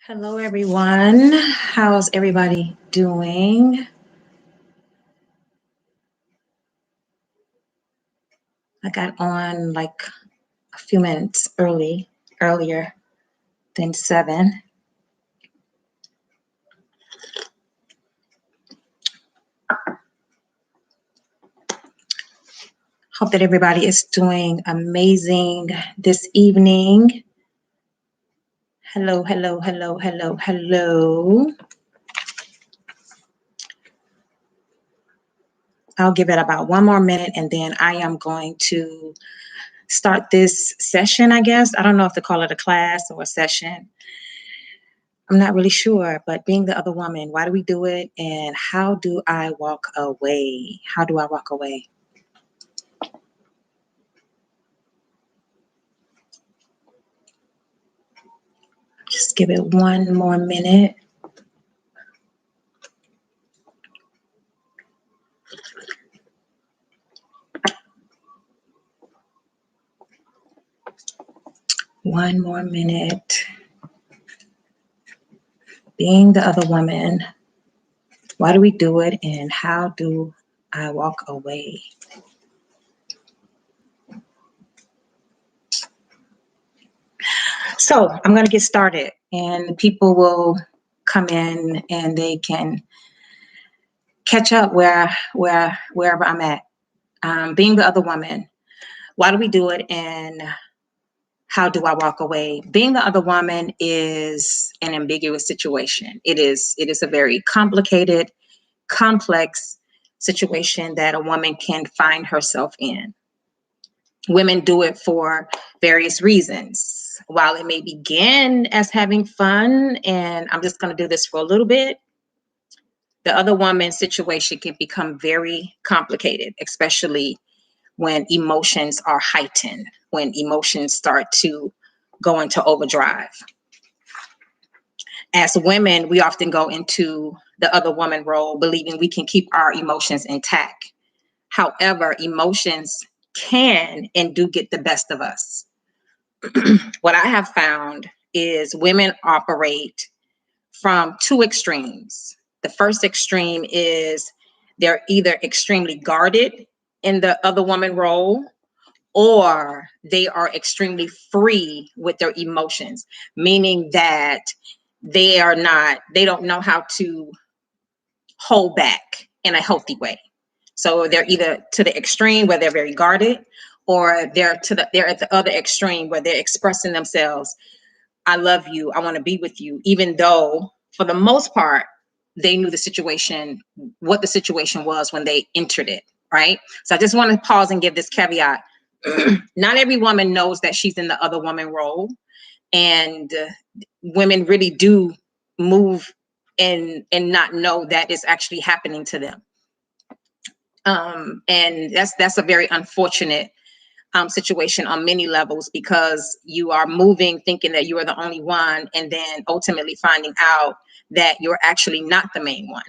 Hello, everyone. How's everybody doing? I got on like a few minutes earlier than 7. Hope that everybody is doing amazing this evening. Hello, hello, hello, hello, hello. I'll give it about one more minute and then I am going to start this session, I guess. I don't know if to call it a class or a session. I'm not really sure, but being the other woman, why do we do it? And how do I walk away? How do I walk away? Just give it one more minute. One more minute. Being the other woman, why do we do it? And how do I walk away? So I'm going to get started and people will come in and they can catch up wherever I'm at. Being the other woman, why do we do it? And how do I walk away? Being the other woman is an ambiguous situation. It is a very complicated, complex situation that a woman can find herself in. Women do it for various reasons. While it may begin as having fun, and I'm just going to do this for a little bit, the other woman situation can become very complicated, especially when emotions are heightened, when emotions start to go into overdrive. As women, we often go into the other woman role, believing we can keep our emotions intact. However, emotions can and do get the best of us. What I have found is women operate from two extremes. The first extreme is they're either extremely guarded in the other woman role, or they are extremely free with their emotions, meaning that they don't know how to hold back in a healthy way. So they're either to the extreme where they're very guarded, or they're at the other extreme where they're expressing themselves. I love you. I want to be with you, even though for the most part, they knew what the situation was when they entered it. Right. So I just want to pause and give this caveat. Not every woman knows that she's in the other woman role, and women really do move and not know that it's actually happening to them. And that's a very unfortunate situation on many levels, because you are moving thinking that you are the only one, and then ultimately finding out that you're actually not the main one.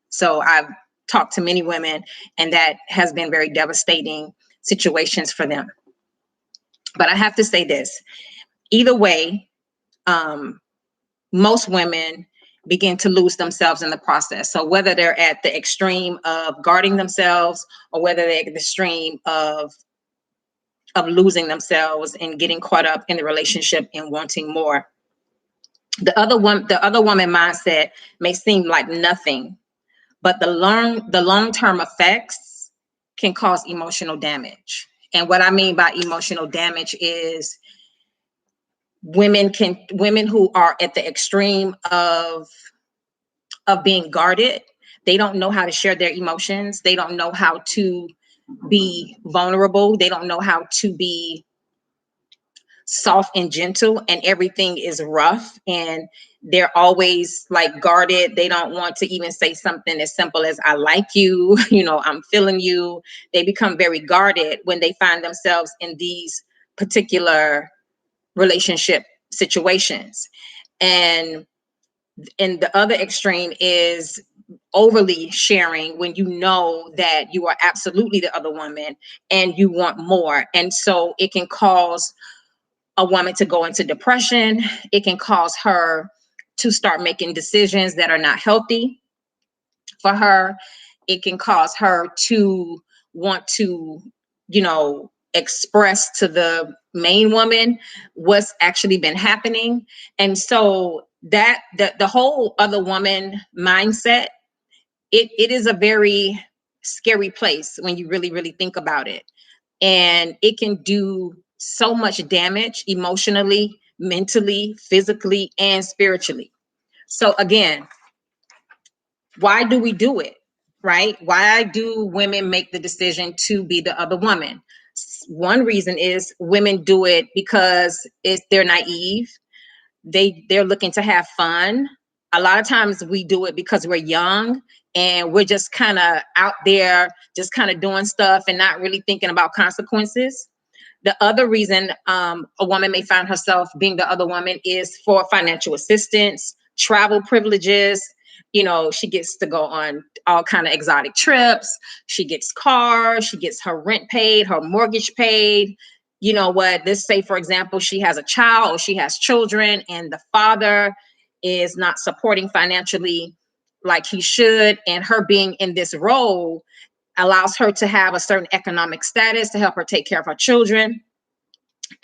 So I've talked to many women, and that has been very devastating situations for them. But I have to say this, either way, most women begin to lose themselves in the process. So whether they're at the extreme of guarding themselves, or whether they're at the extreme of losing themselves and getting caught up in the relationship and wanting more, the other woman mindset may seem like nothing, but the long-term effects can cause emotional damage. And what I mean by emotional damage is women who are at the extreme of being guarded, they don't know how to share their emotions. They don't know how to be vulnerable. They don't know how to be soft and gentle, and everything is rough, and they're always like guarded. They don't want to even say something as simple as I like you, I'm feeling you. They become very guarded when they find themselves in these particular relationship situations. And the other extreme is overly sharing when you know that you are absolutely the other woman and you want more. And so it can cause a woman to go into depression. It can cause her to start making decisions that are not healthy for her. It can cause her to want to, express to the main woman what's actually been happening. And so that the whole other woman mindset, it is a very scary place when you really, really think about it. And it can do so much damage emotionally, mentally, physically, and spiritually. So again, why do we do it? Right? Why do women make the decision to be the other woman? One reason is women do it because they're naive. They're looking to have fun. A lot of times we do it because we're young and we're just kind of out there, just kind of doing stuff and not really thinking about consequences. The other reason a woman may find herself being the other woman is for financial assistance, travel privileges. She gets to go on all kind of exotic trips. She gets cars. She gets her rent paid, her mortgage paid. You know what? Let's say, for example, she has a child or she has children, and the father is not supporting financially like he should, and her being in this role allows her to have a certain economic status to help her take care of her children.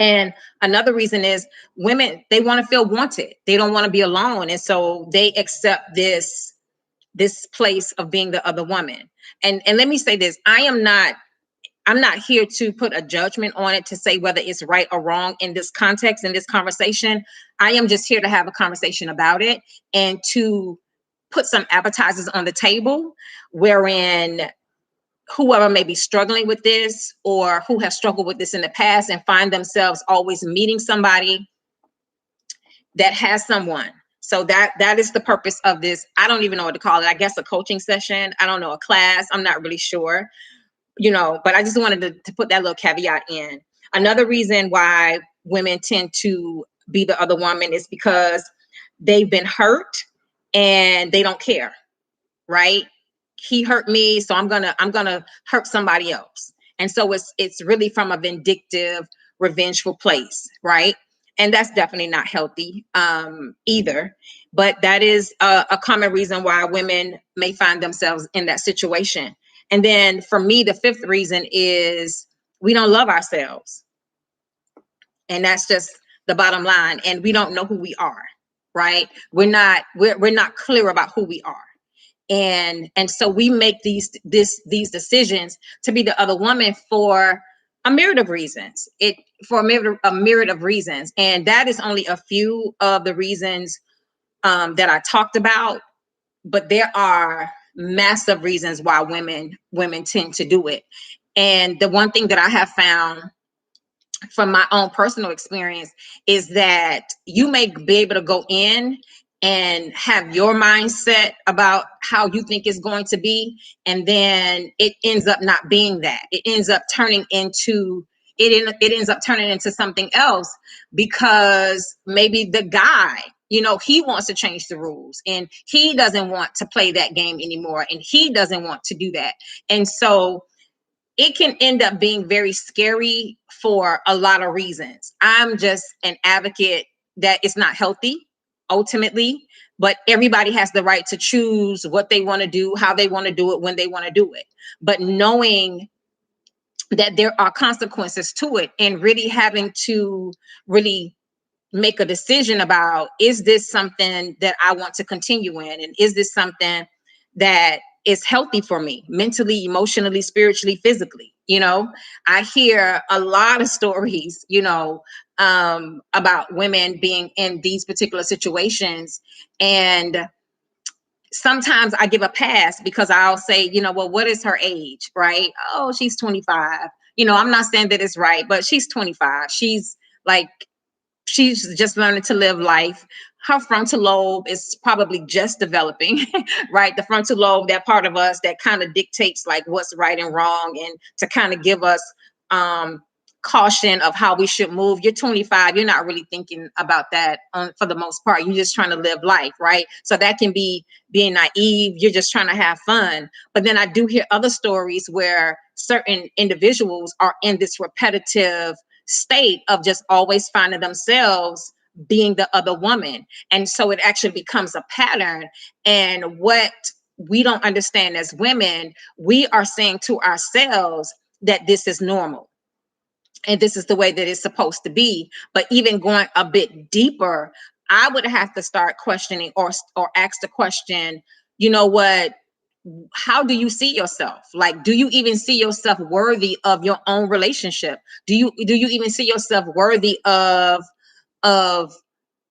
And another reason is women, they want to feel wanted. They don't want to be alone. And so they accept this place of being the other woman. And let me say this, I'm not here to put a judgment on it to say whether it's right or wrong in this context, in this conversation. I am just here to have a conversation about it and to put some appetizers on the table wherein whoever may be struggling with this or who has struggled with this in the past and find themselves always meeting somebody that has someone. So that is the purpose of this. I don't even know what to call it. I guess a coaching session. I don't know, a class. I'm not really sure, but I just wanted to put that little caveat in. Another reason why women tend to be the other woman is because they've been hurt and they don't care, right? He hurt me, so I'm gonna hurt somebody else. And so it's really from a vindictive, revengeful place, right? And that's definitely not healthy either. But that is a common reason why women may find themselves in that situation. And then for me, the fifth reason is we don't love ourselves. And that's just the bottom line. And we don't know who we are, right? We're not clear about who we are. And so we make these decisions to be the other woman for a myriad of reasons. A myriad of reasons, and that is only a few of the reasons that I talked about. But there are massive reasons why women tend to do it. And the one thing that I have found from my own personal experience is that you may be able to go in and have your mindset about how you think it's going to be, and then it ends up not being that. It ends up turning into something else because maybe the guy, he wants to change the rules and he doesn't want to play that game anymore and he doesn't want to do that. And so it can end up being very scary for a lot of reasons. I'm just an advocate that it's not healthy ultimately, but everybody has the right to choose what they want to do, how they want to do it, when they want to do it. But knowing that there are consequences to it and really having to really make a decision about, is this something that I want to continue in? And is this something that is healthy for me mentally, emotionally, spiritually, physically? I hear a lot of stories, about women being in these particular situations. And sometimes I give a pass because I'll say, well, what is her age? Right? Oh, she's 25. I'm not saying that it's right, but she's 25. She's just learning to live life. Her frontal lobe is probably just developing, right? The frontal lobe, that part of us that kind of dictates like what's right and wrong and to kind of give us caution of how we should move. You're 25, you're not really thinking about that for the most part. You're just trying to live life, right? So that can be being naive. You're just trying to have fun. But then I do hear other stories where certain individuals are in this repetitive state of just always finding themselves being the other woman. And so it actually becomes a pattern. And what we don't understand as women, we are saying to ourselves that this is normal and this is the way that it's supposed to be. But even going a bit deeper, I would have to start questioning or ask the question, you know what, how do you see yourself? Like, do you even see yourself worthy of your own relationship? Do you even see yourself worthy of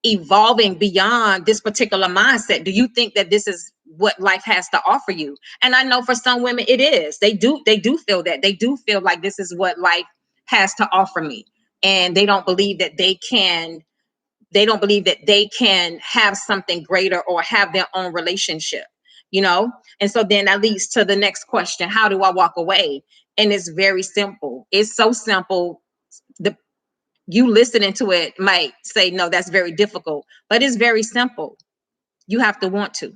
evolving beyond this particular mindset? Do you think that this is what life has to offer you? And I know for some women it is. They do feel that. They do feel like this is what life has to offer me. And they don't believe that they can have something greater or have their own relationship, you know? And so then that leads to the next question. How do I walk away? And it's very simple. It's so simple. The You listening to it might say, no, that's very difficult, but it's very simple. You have to want to.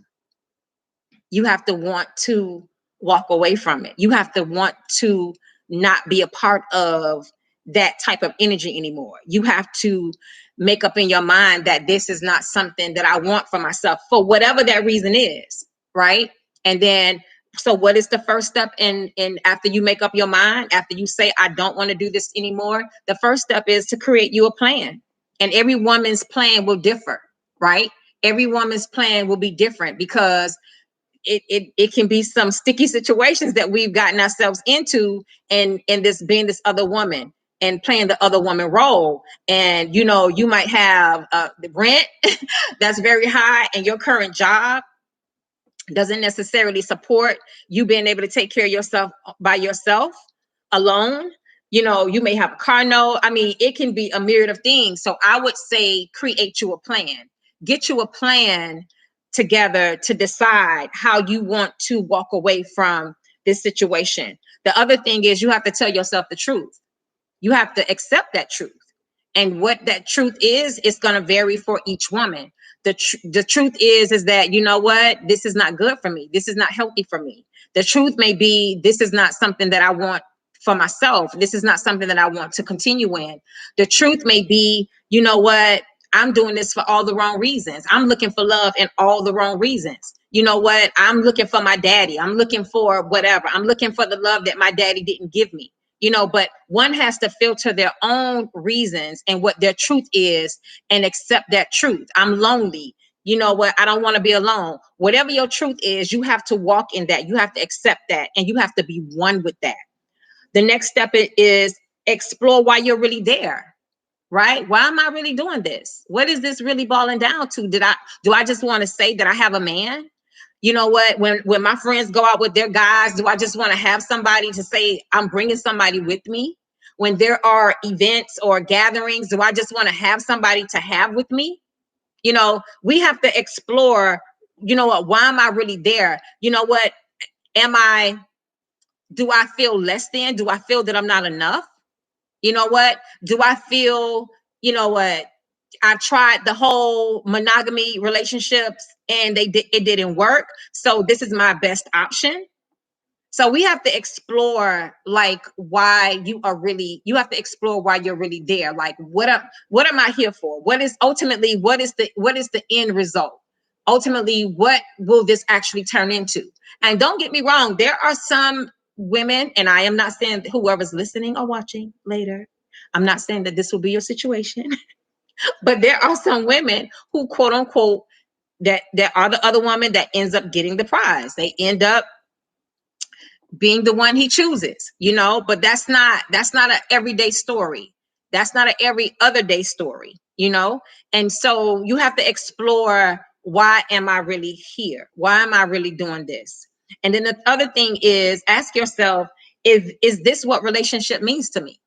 You have to want to walk away from it. You have to want to not be a part of that type of energy anymore. You have to make up in your mind that this is not something that I want for myself for whatever that reason is, right? And then, so what is the first step in after you make up your mind, after you say I don't want to do this anymore? The first step is to create you a plan. And every woman's plan will differ, right? Every woman's plan will be different because it can be some sticky situations that we've gotten ourselves into, and this being this other woman and playing the other woman role. And you might have the rent that's very high, and your current job doesn't necessarily support you being able to take care of yourself by yourself alone. You may have a car note. I mean, it can be a myriad of things. So I would say create you a plan. Get you a plan together to decide how you want to walk away from this situation. The other thing is you have to tell yourself the truth. You have to accept that truth. And what that truth is, it's going to vary for each woman. The truth is that, you know what, this is not good for me. This is not healthy for me. The truth may be, this is not something that I want for myself. This is not something that I want to continue in. The truth may be, you know what, I'm doing this for all the wrong reasons. I'm looking for love in all the wrong reasons. You know what, I'm looking for my daddy. I'm looking for whatever. I'm looking for the love that my daddy didn't give me. But one has to filter their own reasons and what their truth is and accept that truth. I'm lonely. You know what? I don't want to be alone. Whatever your truth is, you have to walk in that. You have to accept that, and you have to be one with that. The next step is explore why you're really there, right? Why am I really doing this? What is this really boiling down to? Do I just want to say that I have a man? You know what, when my friends go out with their guys, do I just want to have somebody to say I'm bringing somebody with me? When there are events or gatherings, do I just want to have somebody to have with me? We have to explore, what, why am I really there? You know what, do I feel less than? Do I feel that I'm not enough? You know what, do I feel, what, I've tried the whole monogamy relationships and it didn't work. So this is my best option. So we have to explore like you have to explore why you're really there. Like what am I here for? What is the end result? Ultimately, what will this actually turn into? And don't get me wrong, there are some women, and I am not saying whoever's listening or watching later, I'm not saying that this will be your situation. But there are some women who, quote unquote, that are the other woman that ends up getting the prize. They end up being the one he chooses, but that's not an everyday story. That's not an every other day story, And so you have to explore, why am I really here? Why am I really doing this? And then the other thing is ask yourself, is this what relationship means to me?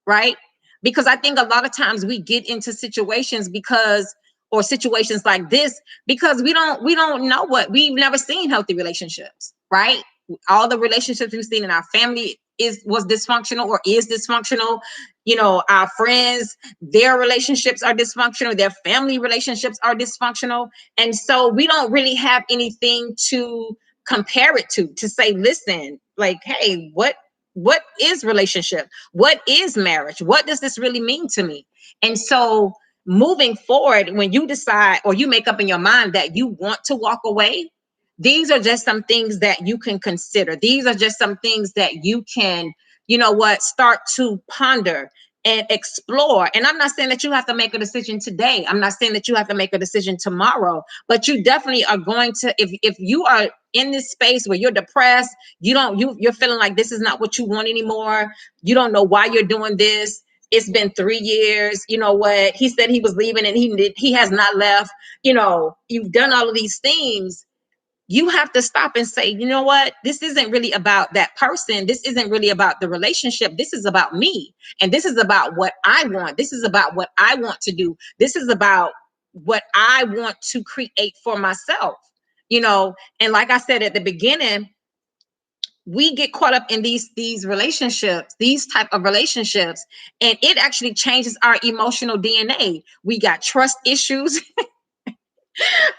Right? Because I think a lot of times we get into situations or situations like this because we don't know we've never seen healthy relationships, right? All the relationships we've seen in our family was dysfunctional or is dysfunctional. Our friends, their relationships are dysfunctional, their family relationships are dysfunctional. And so we don't really have anything to compare it to say, listen, like, hey, what is relationship? What is marriage? What does this really mean to me? And so moving forward, when you decide or you make up in your mind that you want to walk away, these are just some things that you can consider. These are just some things that you can, start to ponder and explore. And I'm not saying that you have to make a decision today. I'm not saying that you have to make a decision tomorrow, but you definitely are going to, if you are in this space where you're depressed, you're feeling like this is not what you want anymore. You don't know why you're doing this. It's been 3 years. You know what? He said he was leaving and he has not left. You've done all of these things. You have to stop and say, you know what? This isn't really about that person. This isn't really about the relationship. This is about me. And this is about what I want. This is about what I want to do. This is about what I want to create for myself. And like I said at the beginning, we get caught up in these relationships, these type of relationships, and it actually changes our emotional DNA. We got trust issues.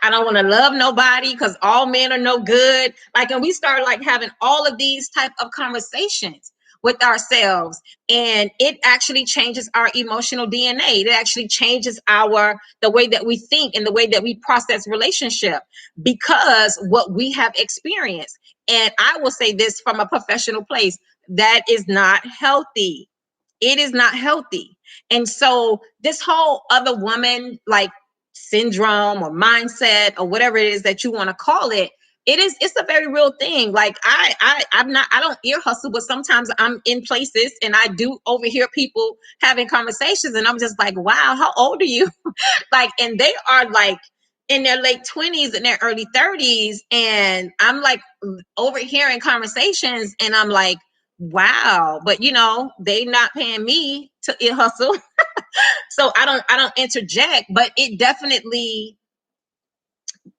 I don't want to love nobody because all men are no good. And we start having all of these type of conversations with ourselves, and it actually changes our emotional DNA. It actually changes the way that we think and the way that we process relationship, because what we have experienced. And I will say this from a professional place, that is not healthy. It is not healthy. And so this whole other woman syndrome or mindset or whatever it is that you want to call it, it's a very real thing. I don't ear hustle, but sometimes I'm in places and I do overhear people having conversations, and I'm just like, wow, how old are you? And they are in their late 20s and their early 30s, and I'm overhearing conversations, and I'm like, wow, but they not paying me to ear hustle. So I don't interject, but it definitely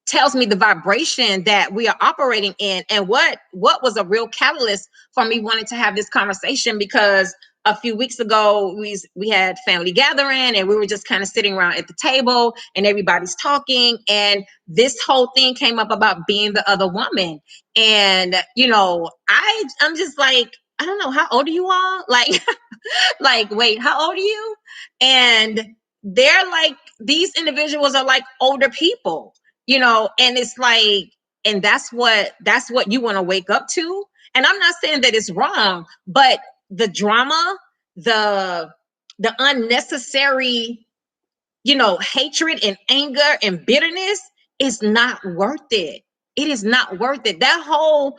tells me the vibration that we are operating in. And what was a real catalyst for me wanting to have this conversation, because a few weeks ago we had family gathering, and we were just kind of sitting around at the table and everybody's talking, and this whole thing came up about being the other woman. And I'm just like, I don't know, how old are you all? Wait, how old are you? And they're these individuals are older people, and it's and that's what you want to wake up to. And I'm not saying that it's wrong, but the drama, the unnecessary, hatred and anger and bitterness is not worth it. It is not worth it. That whole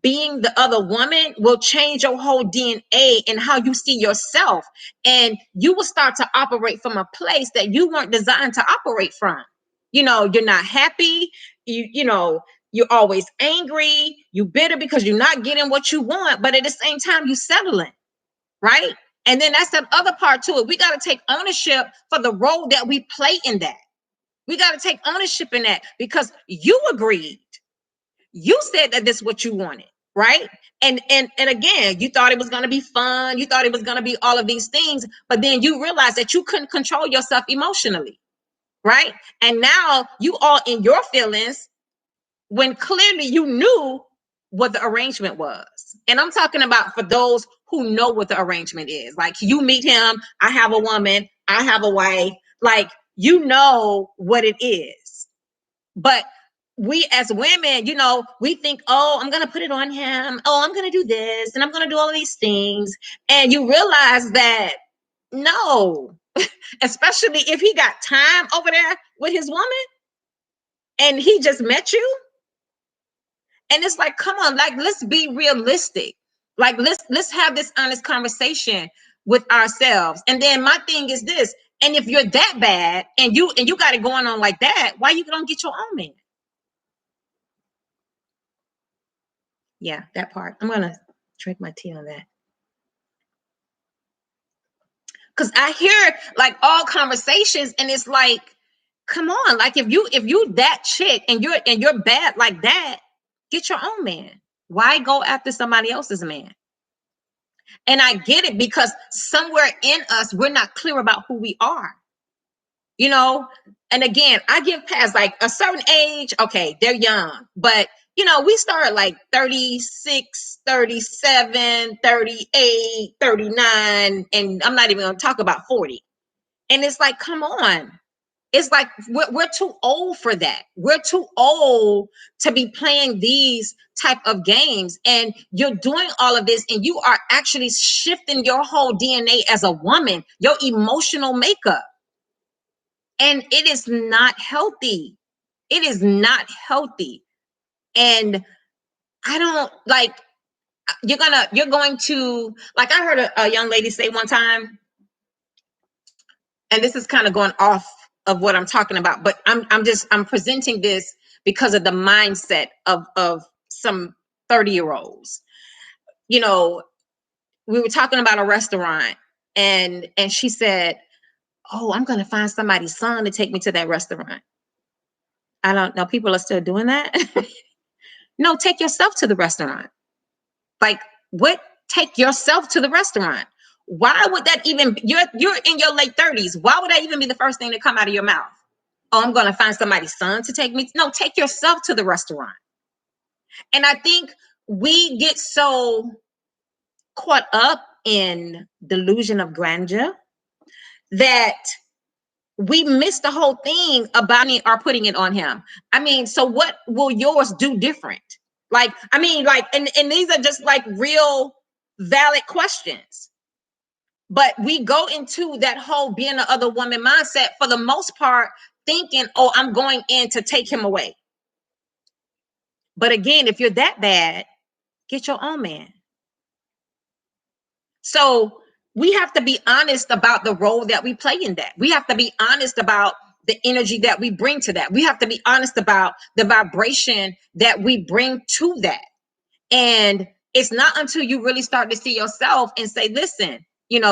being the other woman will change your whole DNA and how you see yourself. And you will start to operate from a place that you weren't designed to operate from. You're not happy. You're always angry. You bitter because you're not getting what you want, but at the same time, you settling, right? And then that's that other part to it. We got to take ownership for the role that we play in that. We got to take ownership in that, because you agreed. You said that this is what you wanted, right? And again, you thought it was going to be fun. You thought it was going to be all of these things, but then you realized that you couldn't control yourself emotionally, right? And now you all in your feelings when clearly you knew what the arrangement was. And I'm talking about for those who know what the arrangement is. You meet him, I have a woman, I have a wife, you know what it is. But we as women, we think, oh, I'm going to put it on him. Oh, I'm going to do this and I'm going to do all of these things. And you realize that no, especially if he got time over there with his woman and he just met you. And it's come on, let's be realistic. Let's have this honest conversation with ourselves. And then my thing is this, and if you're that bad and you got it going on like that, why you don't get your own man? Yeah, that part. I'm gonna drink my tea on that. Cause I hear all conversations, and it's come on, if you that chick and you're bad like that, get your own man. Why go after somebody else's man? And I get it, because somewhere in us, we're not clear about who we are. And again, I give past a certain age. Okay, they're young, but we start 36, 37, 38, 39, and I'm not even going to talk about 40. And it's like, come on. It's like we're too old for that. We're too old to be playing these type of games. And you're doing all of this, and you are actually shifting your whole DNA as a woman, your emotional makeup. And it is not healthy. It is not healthy. And I don't like, you're going to, like, I heard a young lady say one time, and this is kind of going off of what I'm talking about, but I'm presenting this because of the mindset of some 30-year-olds. You know, we were talking about a restaurant, and she said, "Oh, I'm going to find somebody's son to take me to that restaurant." I don't know. People are still doing that. No, take yourself to the restaurant. Like, what? Take yourself to the restaurant. Why would that even? You're in your late 30s. Why would that even be the first thing to come out of your mouth? Oh, I'm going to find somebody's son to take me. No, take yourself to the restaurant. And I think we get so caught up in delusion of grandeur that we miss the whole thing about it or putting it on him. I mean, so what will yours do different? Like, I mean, like, and these are just like real valid questions. But we go into that whole being the other woman mindset for the most part, thinking, oh, I'm going in to take him away. But again, if you're that bad, get your own man. So we have to be honest about the role that we play in that. We have to be honest about the energy that we bring to that. We have to be honest about the vibration that we bring to that. And it's not until you really start to see yourself and say, listen,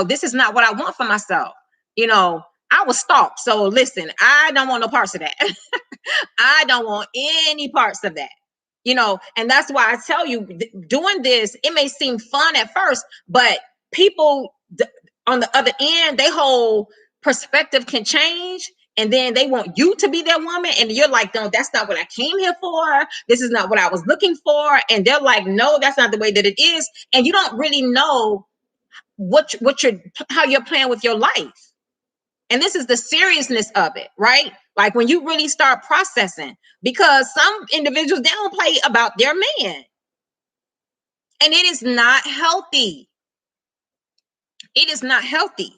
this is not what I want for myself. I was stalked. So listen, I don't want no parts of that. I don't want any parts of that. And that's why I tell you, doing this, it may seem fun at first, but people on the other end, their whole perspective can change. And then they want you to be their woman. And you're like, no, that's not what I came here for. This is not what I was looking for. And they're like, no, that's not the way that it is. And you don't really know how you're playing with your life. And this is the seriousness of it, right? Like when you really start processing, because some individuals, they don't play about their man. And it is not healthy. It is not healthy.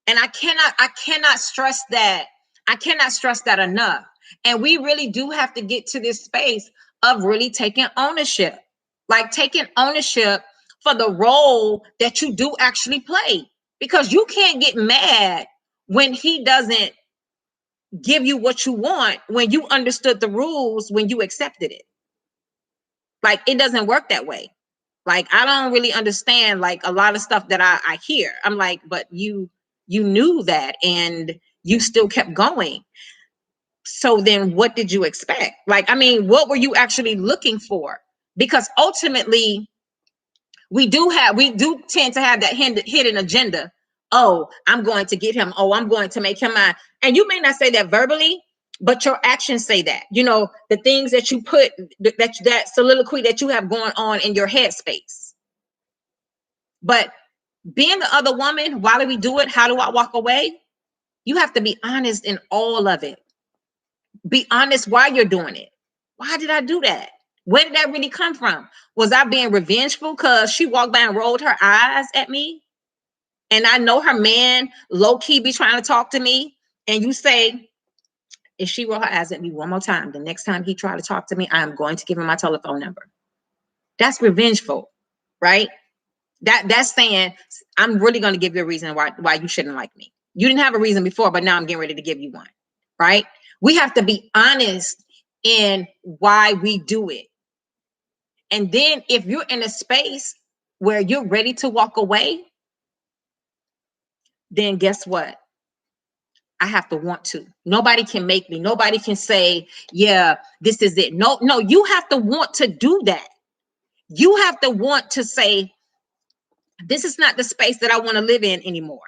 And I cannot stress that. I cannot stress that enough. And we really do have to get to this space of really taking ownership, like taking ownership for the role that you do actually play, because you can't get mad when he doesn't give you what you want, when you understood the rules, when you accepted it. Like, it doesn't work that way. Like, I don't really understand like a lot of stuff that I hear. I'm like, but you knew that and you still kept going. So then what did you expect? Like, I mean, what were you actually looking for? Because ultimately we do tend to have that hidden agenda. Oh, I'm going to get him. Oh, I'm going to make him mine. And you may not say that verbally, but your actions say that. The things that you put, that soliloquy that you have going on in your headspace. But being the other woman, why do we do it? How do I walk away? You have to be honest in all of it. Be honest why you're doing it. Why did I do that? Where did that really come from? Was I being revengeful because she walked by and rolled her eyes at me? And I know her man low-key be trying to talk to me. And you say, if she roll her eyes at me one more time, the next time he try to talk to me, I am going to give him my telephone number. That's revengeful, right? That's saying, I'm really going to give you a reason why you shouldn't like me. You didn't have a reason before, but now I'm getting ready to give you one, right? We have to be honest in why we do it. And then if you're in a space where you're ready to walk away, then guess what? I have to want to. Nobody can make me. Nobody can say, yeah, this is it. No, you have to want to do that. You have to want to say, this is not the space that I want to live in anymore.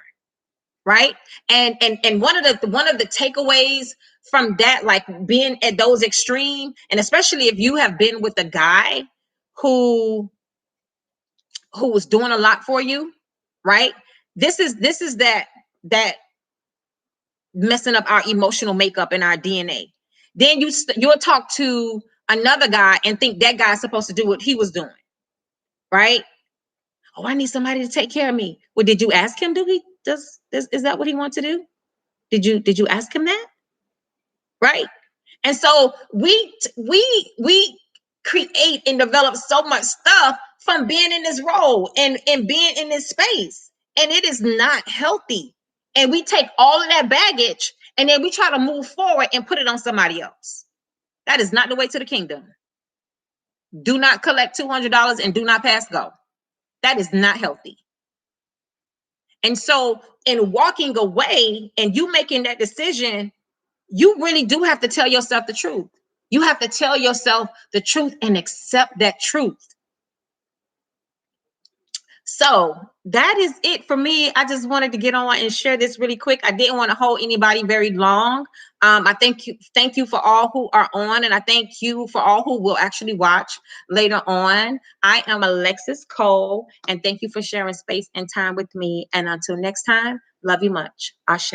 Right. And one of the takeaways from that, like being at those extreme, and especially if you have been with a guy who was doing a lot for you, right? This is that that messing up our emotional makeup and our DNA. Then you'll talk to another guy and think that guy's supposed to do what he was doing, right? Oh, I need somebody to take care of me. Well, did you ask him? Is that what he wants to do? Did you ask him that? Right? And so we create and develop so much stuff from being in this role and being in this space. And it is not healthy. And we take all of that baggage and then we try to move forward and put it on somebody else. That is not the way to the kingdom. Do not collect $200 and do not pass go. That is not healthy. And so in walking away and you making that decision, you really do have to tell yourself the truth. You have to tell yourself the truth and accept that truth. So that is it for me. I just wanted to get on and share this really quick. I didn't want to hold anybody very long. I thank you for all who are on, and I thank you for all who will actually watch later on. I am Alexis Cole, and thank you for sharing space and time with me. And until next time, love you much. Ashe.